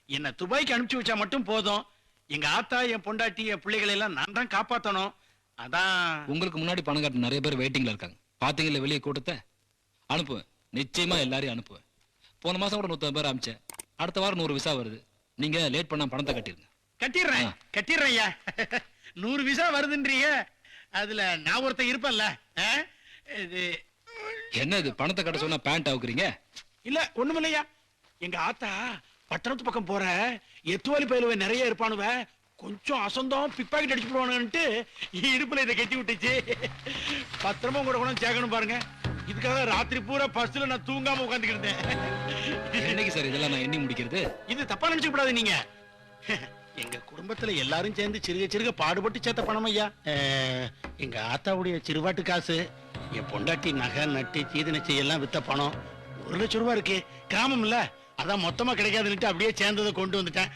என்ன துபாய்க்கு அனுப்பிச்சு வச்சா மட்டும் போதும். எங்க ஆத்தா, என் பொண்டாட்டி, என் பிள்ளைகளை எல்லாம் நான் தான் காப்பாத்தணும். அதான். உங்களுக்கு முன்னாடி பணம் கட்ட நிறைய பேர் வெயிட்டிங்ல இருக்காங்க. பாத்தீங்கல்ல வெளியே கூட்டத்தை. அனுப்புவேன், நிச்சயமா எல்லாரையும் அனுப்புவேன். போன மாசம் கூட 150 பேர் அனுப்பிச்சேன். அடுத்த வாரம் 100 விசா வருது. நீங்க லேட் பண்ணா பணத்தை கட்டிருங்க. கட்டிடுறேன் கட்டிடுறேன் ஐயா. 100 விசா வருதுன்றீங்க, அதுல நான் ஒருத்தன் இருப்பேன்ல. இது என்ன இது, பணத்தை கட்ட சொன்னா பேண்ட் அவுக்குறீங்க? இல்ல ஒண்ணுமில்லையா, எங்க ஆத்தா பட்டணத்து பக்கம் போற எத்துவாலி பயிலுவ நிறைய இருப்பானுவ, கொஞ்சம் அசந்தம் பிக் பாக்கெட் அடிச்சு போடுவானுன்ட்டு இடுப்புல இதை கட்டி விட்டுச்சு. பத்திரமா கூட கூட சேர்க்கணும் பாருங்க. இதுக்காக ராத்திரி பூரா பஸ்ல நான் தூங்காம உட்காந்துக்கிட்டேன். என்னைக்கு சார் இதெல்லாம் நான் எண்ணி முடிக்கிறது? இது தப்பா நினைச்சுக்க கூடாது நீங்க. எங்க குடும்பத்துல எல்லாரும் சேர்ந்து சிறுக சிறுக பாடுபட்டு சேர்த்த பணம் ஐயா. எங்க ஆத்தாவுடைய சிறுவாட்டு காசு, என் பொண்டாட்டி நகை நட்டு சீதனை செய்யெல்லாம் வித்த பணம் 1 லட்சம் ரூபாய் இருக்கு. கிராமம் இல்ல, அதான் மொத்தமா கிடைக்காதுன்னுட்டு அப்படியே சேர்ந்ததை கொண்டு வந்துட்டேன்.